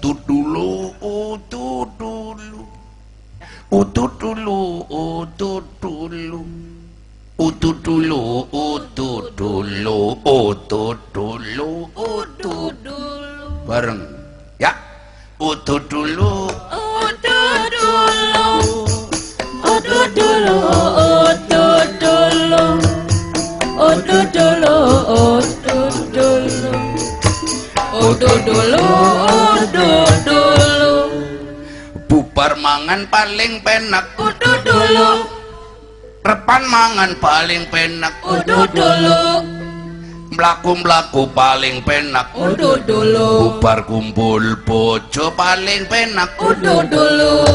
utut dulu, utut dulu, utut dulu, utut dulu, utut dulu, utut dulu, utut dulu, utut dulu, bareng, ya, utut dulu, utut dulu, utut dulu, utut dulu, utut dulu, utut dulu. Udut dulu, udut dulu. Bubar mangan paling penak. Udut dulu. Repan mangan paling penak. Udut dulu. Mlaku-mlaku paling penak. Udut dulu. Bubar kumpul bojo paling penak. Udut dulu.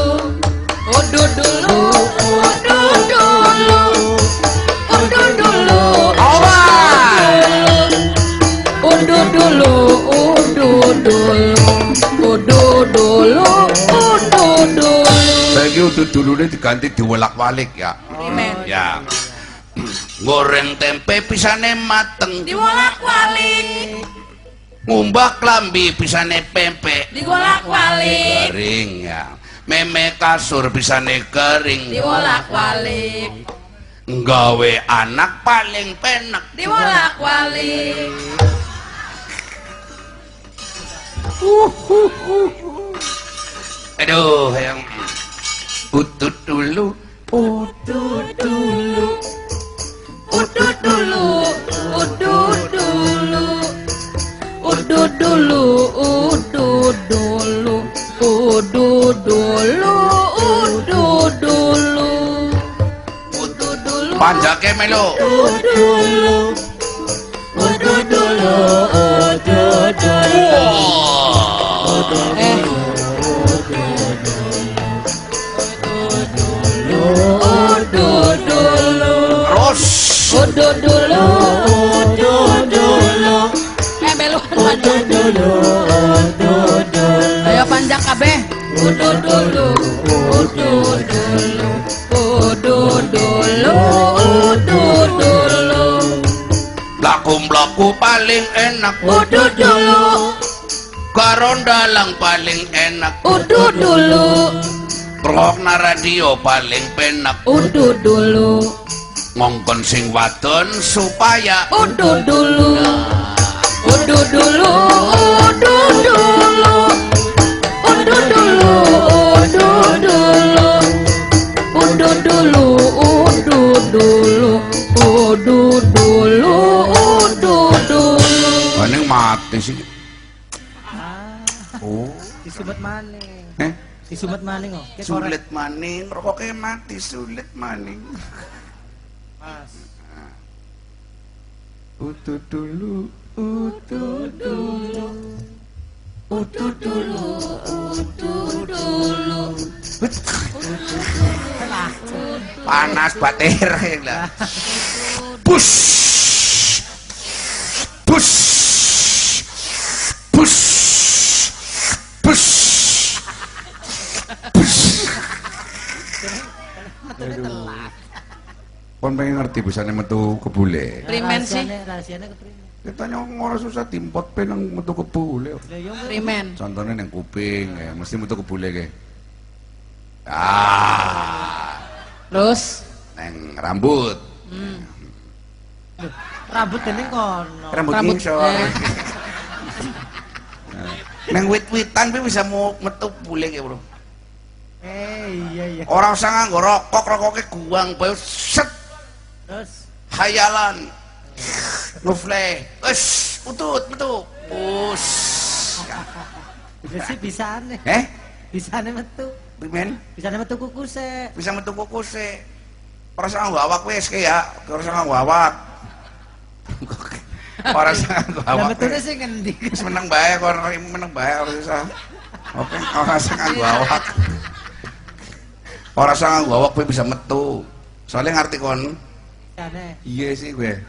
Udut dulu. Udut dulu. Udut dulu. Udut dulu. Udut dulu, udut dulu. Saiki udut dulune diganti diwolak-walik ya. Ya. Goreng tempe pisane mateng diwolak-walik. Ngumbah klambi pisane pempek diwolak-walik. Kering ya. Meme kasur pisane kering diwolak-walik. Nggawe anak paling penak diwolak-walik. Aduh, yang utut dulu, utut dulu, utut dulu, utut dulu, udut dulu, udut dulu, udut dulu, udut dulu, udut dulu. Panjake melo. Udut dulu, udut dulu, udut dulu. Udut dulu, udut dulu. Beluan udut dulu, udut dulu. Ayo panjang kabeh. Udut dulu, udut dulu, udut dulu, udut dulu. Laku-laku paling enak. Udut dulu. Karondalang paling enak. Udut dulu. Ngrungokna radio paling penak. Udut dulu. Ngongkon sing wadon supaya udut dulu. Udut dulu, udut dulu, udut dulu, udut dulu, udut dulu, udut dulu, udut dulu, udut dulu. Maning mati sih. Oh, disumet maning. Disumet maning kok. Sulit maning, rokoknya mati sulit maning. Mas. Utut dulu, utut dulu, utut dulu, utut dulu. Panas bater lah. Push, push, push, push, push. Kon pengen ngerti bisane metu kebule. Primen sih. Rahasiane keprimen. Katanya ora susah timpot penang metu kebule. Primen. Contohnya nang kuping ya, mesti metu kebule ke. Ah. Terus Nang rambut. Rambut gene kono. Rambut ngisor. Nang wit-witan kuwi bisa metu bule ke, Bro. Iya. Ora usah nganggo rokok, rokoke guang bae set. Terus Hayalan. Ngufle. Wes, utut metu. Pus. bisa sih bisane. Bisane metu. Primen? Bisane metu kukuse. Bisa metu kukuse. Ora usah nganggo awak wis ke ya. Ora usah nganggo awak. Ora usah nganggo awak. Lah metune sing ngendi? Wis meneng bae, kok meneng bae ora usah. Oke, ora usah nganggo awak. Ora usah nganggo awak kowe bisa metu. Soalnya ngerti kon. Iya sih gue.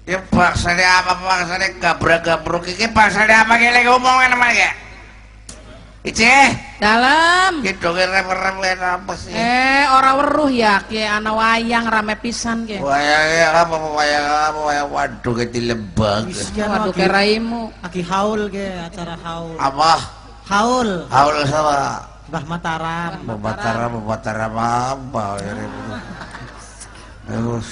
Ya baksanya apa baksanya gabrak-gabruk iki baksanya apa ki lek ngomongan sama ya? Ice. Dalam. Gitu ki rep-rep apa sih? Ora weruh ya ki ana wayang rame pisan ki. Wayang apa waduh ke dilebag. Waduh ke raimu. Lagi haul ke acara haul. Apa? Haul. Haul sama Mbah Mataram. Mataram apa ya? Terus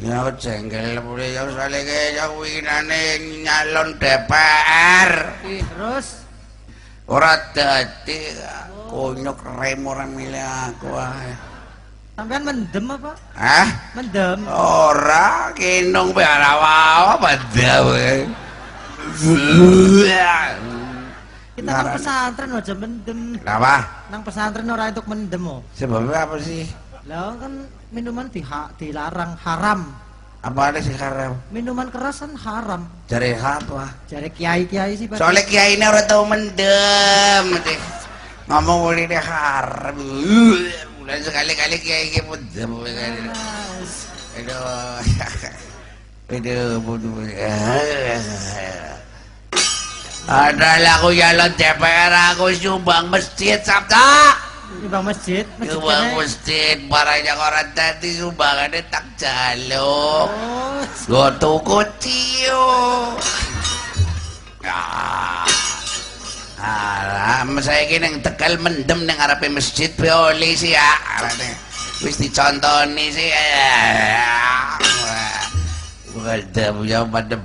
ya jengkel mulai yang saling yang winane nyalon DPR. Terus Ora dadi kunyuk rem ora milih aku ae. sampean mendem apa? Hah? Mendem. Ora kinung pe ora wae padha. Kita nang pesantren aja mendem. Kenapa? Nang pesantren ora untuk mendem oh. Sebabnya apa sih? Lah kan minuman dilarang haram. Apa ada sih haram? Minuman keras kan haram. Jare apa? Jare kiai-kiai sih Pak. Soalnya kiai ini orang tahu mendem, ngomong ini haram. Mulai sekali-kali kiai ini mendem. Aduh, bodoh. Adalah aku jalan DPR, aku sumbang masjid Sabta. Bang masjid. Sumbang masjid, barangnya orang tadi sumbangannya tak jaluk. Oh. Gue tuku ciu. Alam saya ini yang Tegal mendem yang ngarepe masjid Pioli sih ya. Wis dicontoni sih ya. Ada punya pada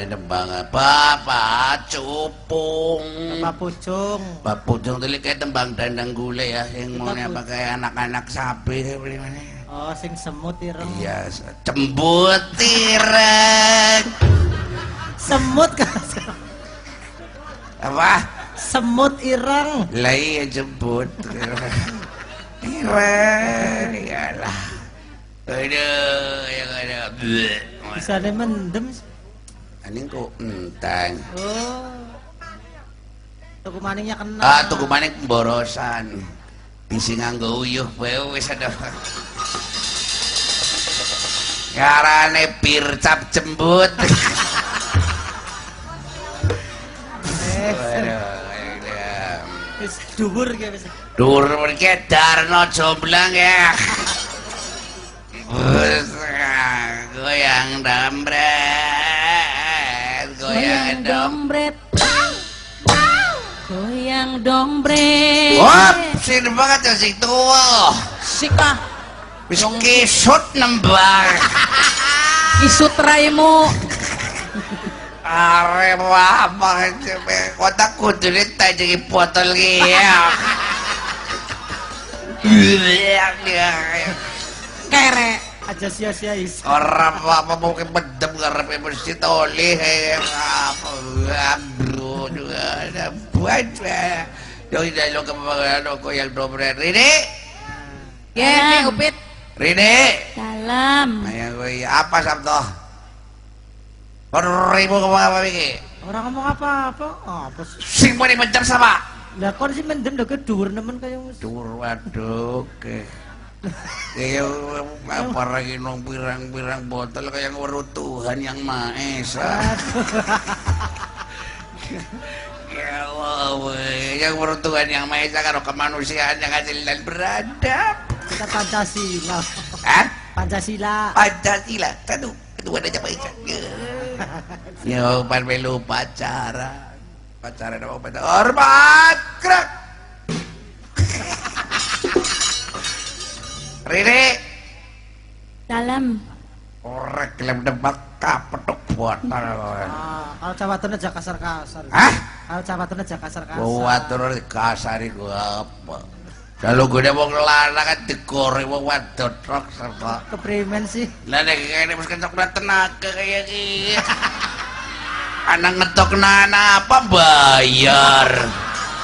nembang apa cupung. Pak Pucung. Pak Pucung tuh kayak tembang dandang gule ya, yang mau pakai anak-anak sapi beli mana? Oh, sing semut ireng. Iya, cembut ireng. Semut kan? Apa? Semut ireng. Lah iya jemput. Ireng, iyalah. Aduh, yang ada. Bisa ada mendem. Ini kok enteng. Oh. Tuku maningnya kena. Tuku maning pemborosan. Isi nganggo uyuh wis ada. Karane pircap jembut. Wis dhuwur ki wis. Dhuwur mriki Darno Jomblang ya. Goyang dombret, goyang dombret, goyang dombret. Wah, sini banget ya si tua. Sika. Wis kisut nembang. Isut raimu. Are apa cepet kotak kudu jadi botol ya. Kere aja sia-sia is. Orang apa mau ke bedem ngarepe masjid oleh apa bro juga ada buat yo tidak lo kemana kok yang dobre Rene ya upit Rene dalam ayo gue apa Sabto ribu kemana apa ini Orang ngomong apa-apa. Apa sih? sing mau dimedem sama Lah kon sih mendem dah kedur nemen kayak mus. dur waduh ke kayak apa lagi nong pirang-pirang botol kayak weruh Tuhan yang Maha Esa. Ya Allah, yang weruh Tuhan yang Maha Esa karo kemanusiaan yang adil dan beradab. Kita Pancasila. Hah? Pancasila. Pancasila. Aduh ada apa itu? Ya, pan melu pacaran. Pacaran apa pacaran? Hormat, gerak. Riri dalam orek lem debak kapetuk botol. Kalau Jawatannya aja kasar-kasar. Hah? Kalau Jawatannya aja kasar-kasar. Watur kasar iku apa? Kalau gue mau ngelana kan digoreng mau wadon truk serta. Keprimen sih. Lah nek kene wis kencok tenaga kayak gini. Anak ngetok nana apa bayar?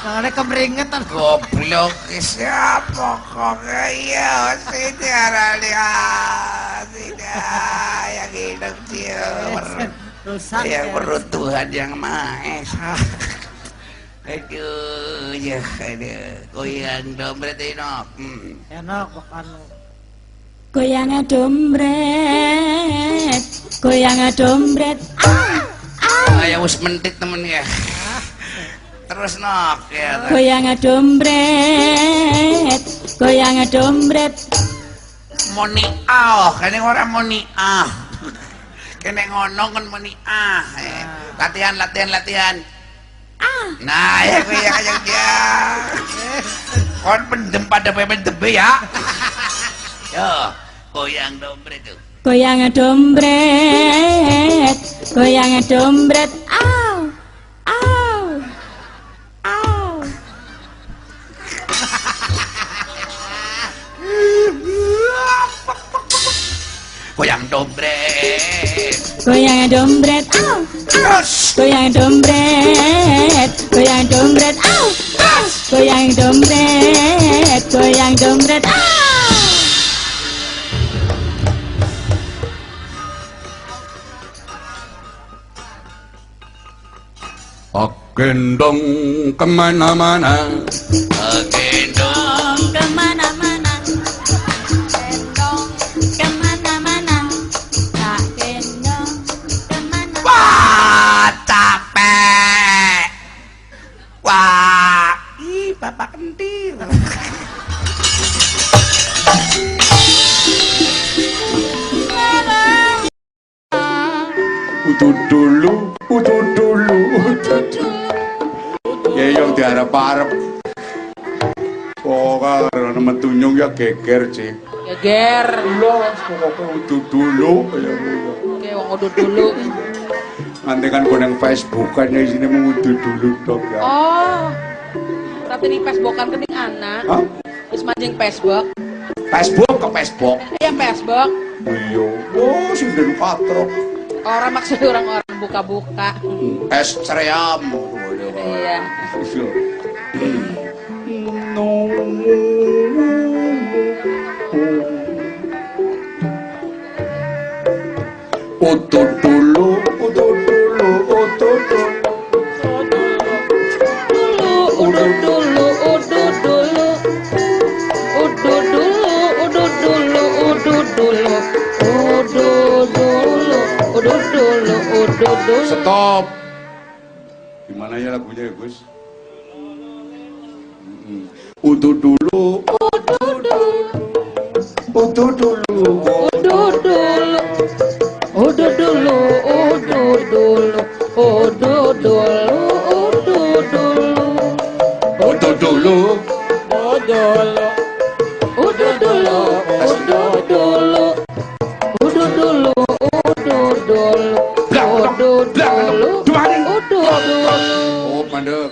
Soalnya kemeringetan. Goblok siapa kok ya sini lihat tidak yang hidup dia Rusak. yang perlu Tuhan yang Maha Esa. Aduh ya aduh goyang dompet ini Enak makan. Goyang dombret, goyang dombret. Ayo wis mentit temen ya. Terus nok ya. Goyang dombret, goyang dombret. Moni ah, kene ora moni ah. Kene ngono kan moni ah. Latihan. Nah, ya kowe ya kaya dia. Kon pendem pada pendem ya. Yo, goyang dombret tuh. Goyang dombret, goyang dombret. Au, au, au. Goyang dombret. Goyang dombret. Au, au. Goyang dombret, goyang dombret. Au, au. Goyang dombret, goyang dombret. Au. Gendong kemana-mana, Gendong Kemana-mana, gendong kemana-mana, tak gendong kemana. wah capek. Wah, ih bapak kentil. udut dulu. Ya yang diharap-harap. Oh, karena metunyung ya geger sih. Geger. Lo pokoknya udut dulu. Oke, wong udut dulu. Nanti kan koneng Facebook kan ya sini mau udut dulu dok ya. Oh. Berarti ning Facebookan keting anak. Hah? Wis mancing Facebook. Facebook ke Facebook. Iya Facebook. Iya. Oh, sudah patrok. Orang maksud orang-orang buka-buka. Es ceream. Iya. No. Udut dulu. Stop. Gimana ya lagunya ya Gus? Udut dulu. Oh, mandek.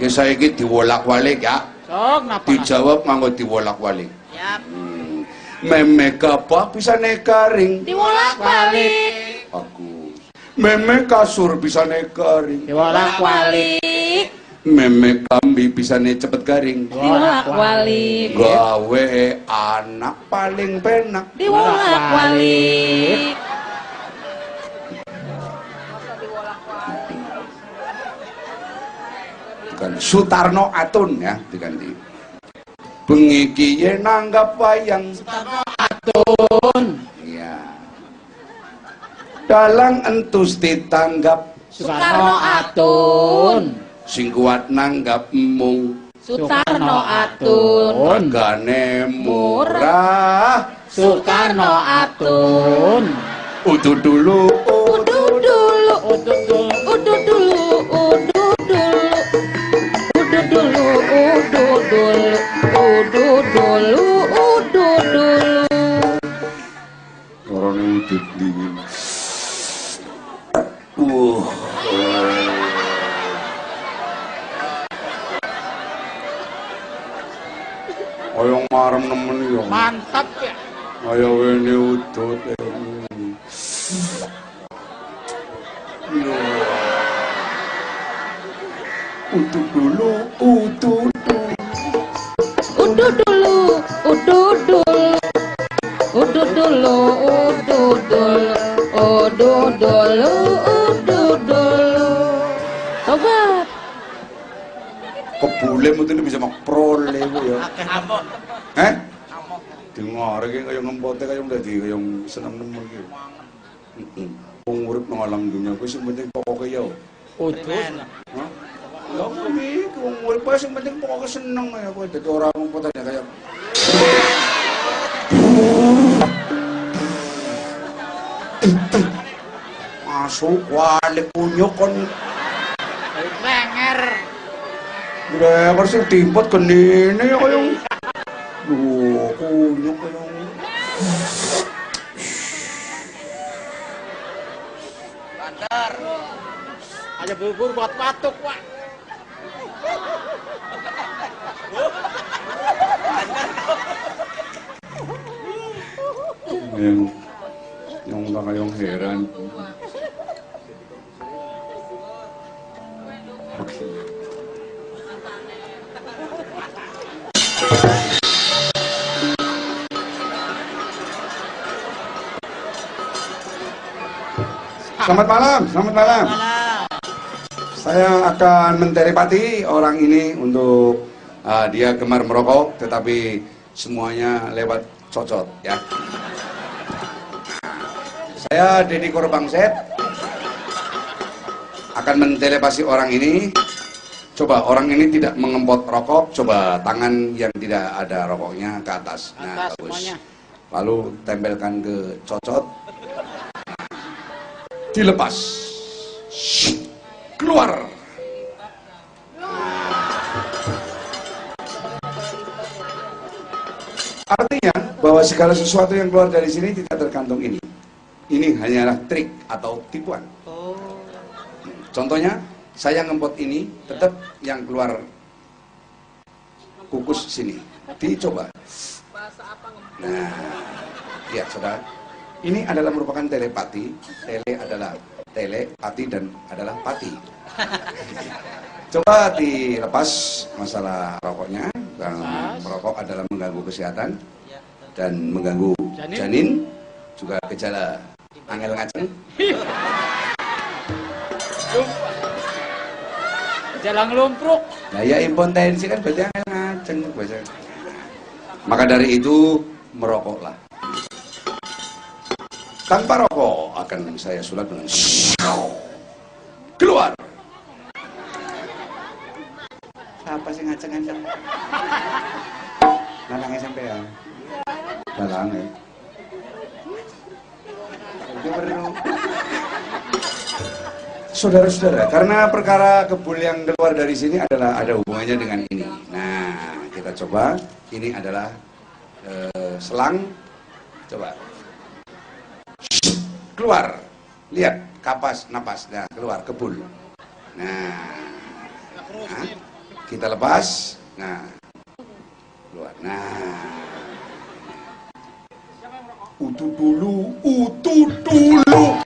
Kisah ini diwolak-walik ya. Sok napa? Dijawab nganggo diwolak-walik. Siap. Meme kapak bisa nekaring. Diwolak-walik. Bagus. Meme kasur bisa nekaring. Diwolak-walik. Meme kambi bisa cepet garing. Diwolak-walik. Gawe anak paling penak. Diwolak-walik. Diganti Sutarno Atun ya diganti. Bengi kiye nanggap wayang Sutarno Atun. iya. Dalang entus ditanggap Sutarno Atun. sing kuat nanggap mung Sutarno Atun. regane murah. Sutarno Atun. Udut dulu. Udut dulu. Udut dulu. Udut dulu. Udut dulu. Udut dulu. Udut dulu. Udut dulu. Udut dulu. Orangnya udut dingin. Ayo marem nemen ya. Mantap ya. Ayo wene udut. Udut dulu, udut dulu. Udut dulu. Udut dulu. Udut dulu. Udut dulu. Udut dulu. Udut dulu. Sobat. Kebule mungkin bisa mak prole bu ya. Amok. Eh? dengar iki kaya ngempote kaya dadi kaya seneng nemen iki. Heeh. Wong urip nang alam dunya kuwi sing penting pokoke ya. Udus. Hah? Lah kuwi wong urip sing penting pokoke seneng ya kowe dadi ora ngempotane kaya masuk wale kunyuk kon Lenger. lenger sing dimpot genine ya kaya kunyuk kaya Bandar. Aja bubur buat patuk, Pak. yang tak kayong heran. Oke. Selamat malam, selamat malam. Saya akan mentelepati orang ini untuk dia gemar merokok, tetapi semuanya lewat cocot ya. Saya Deddy Korbangset akan mentelepasi orang ini. Coba orang ini tidak mengempot rokok, coba tangan yang tidak ada rokoknya ke atas. Nah, bagus. Semuanya. Lalu tempelkan ke cocot. Dilepas. Keluar. Artinya bahwa segala sesuatu yang keluar dari sini tidak tergantung ini. Ini hanyalah trik atau tipuan. Contohnya, saya ngempot ini, tetap yang keluar kukus sini. Dicoba. Nah, lihat saudara. Ini adalah merupakan telepati. Tele adalah tele, pati dan adalah pati. Coba dilepas masalah rokoknya. Dan merokok adalah mengganggu kesehatan dan mengganggu janin, juga gejala angel ngaceng. Jalan lumpruk. Nah ya impotensi kan berarti angel ngaceng. Maka dari itu merokoklah. Tanpa rokok akan saya sulap dengan keluar. Siapa sih ngaceng-ngaceng? Lalangnya sampai ya. Lalangnya. Saudara-saudara, karena perkara kebul yang keluar dari sini adalah ada hubungannya dengan ini. Nah, kita coba. Ini adalah selang. Coba. Keluar. Lihat, kapas, napas. Nah, keluar, kebul. Nah, kita lepas. Nah, keluar. Nah. Utuh dulu, utuh dulu.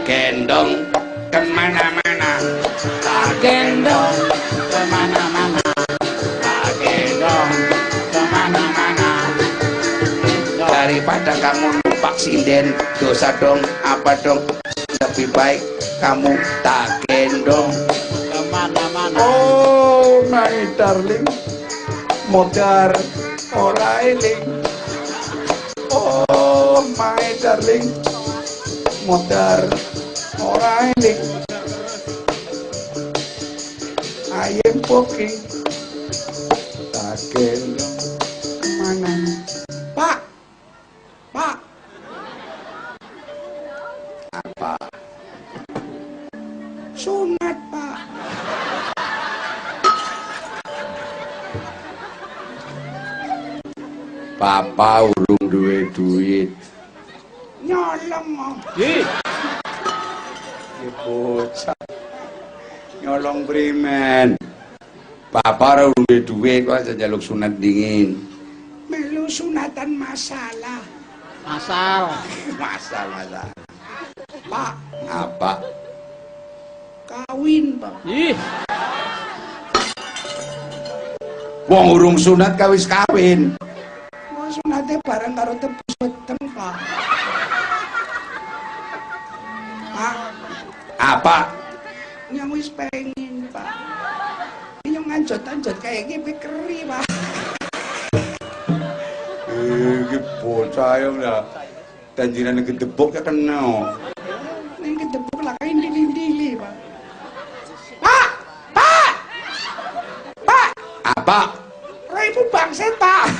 Gendong kemana-mana, gendong kemana-mana, gendong kemana-mana. Daripada kamu numpak sinden, dosa dong, apa dong? Lebih baik kamu tak gendong kemana-mana. Oh my darling, modar ora eling. Oh my darling, modar ora eling. I am poking tak gendong kemana. Pak, Pak, apa? Sunat, Pak. Papa urung duwe duit. Nyolong mau. Bocah. Nyolong primen. Papa ora duwe duit kok njaluk sunat dingin. Melu sunatan masalah. Masal. Masalah. Pak, apa? Kawin, Pak. Ih. Wong urung sunat kawis kawin. Wong sunate bareng karo tebus weteng, Pak. Pak. Apa? Yang wis pengen, Pak. Yang anjot-anjot kayak gini keri, Pak. Iki bocah ya udah. Tanjiran gedebok ya kena. Ning gedebok lah kain dili-dili, Pak. Pak! Pak! Pak! Apa? Raimu bangset, Pak.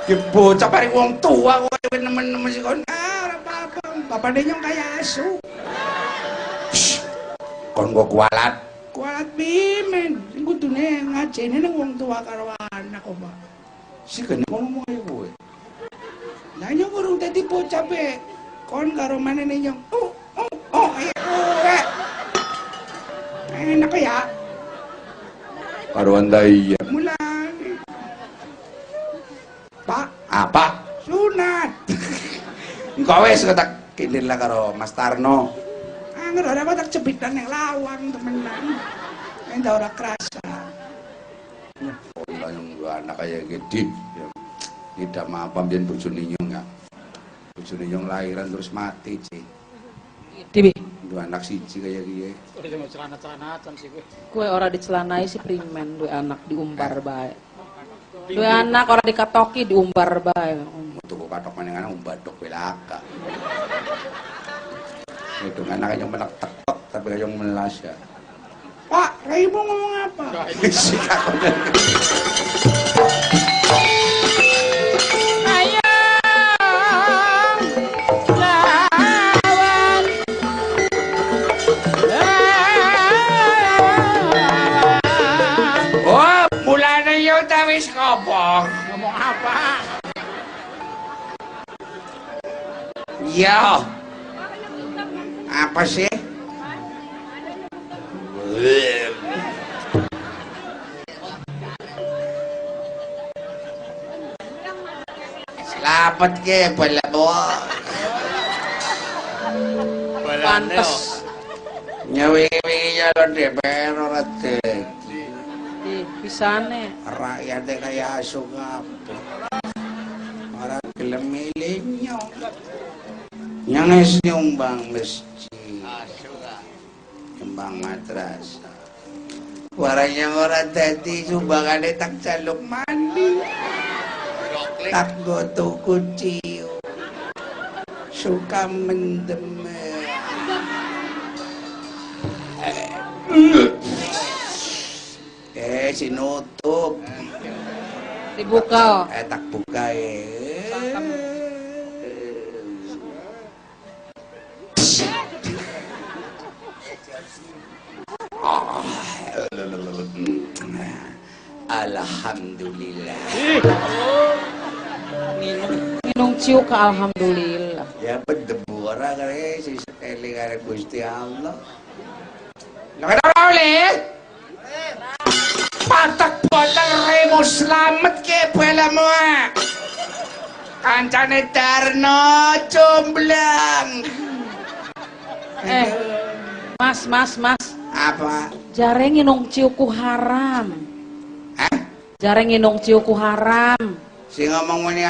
Ki bocah paling wong tua kowe nemen-nemen sik kon. Ora apa-apa. Bapane nyong kaya asu. Kon kok kualat. Kualat pimen. Sing kudune ngajene ning wong tua karo anak kok, Pak. Si kene ngomong ae kowe. Lah nyong urung dadi bocah be. Kon karo manene nyong. Enak ya. Karo anda iya. Mulai. Pak, apa? Sunat. Engko wis ketak kilir lah karo Mas Tarno. Angger ora apa tak cebitan yang lawang temenan. Entar ora kerasa. Oh, yang anak kayak gede. Tidak maaf biyen bojone nyong ya. Bojone nyong lahiran terus mati, Cik. Dibi. Dua anak siji kayak gini. Celana-celana sih gue. Kue ora dicelanai si primen, dua anak diumbar bae. Dua anak ora dikatoki diumbar bae. Tuku katok manengan umbadok belaka. Itu anak yang menak tekok tapi yang melas ya. Pak, Raimu ngomong apa? Si kakaknya. Wis ngomong apa? Ya. Apa sih? Selamat ke pala mo. Pantes. Nyawi-nyawi jalan deh, pero rate. Pisane Rakyatnya kayak asu kabeh. Orang gelem milih nyong. Nyong es nyumbang masjid. Nyumbang madrasah. Waranya ora dadi sumbangane tak jaluk mandi. Tak goto kuciu. Suka mendem. Sinutup. dibuka. Tak buka Alhamdulillah. Minum ciu ke alhamdulillah. Ya berdebu orang kare si sekali kare Gusti Allah. Lah kena oleh. Patak botol remo selamat ke pelamu. Kancane Darno jomblang. Mas. Apa? Jare nginung ciuku haram. Hah? Jare nginung ciuku haram. Si ngomong ini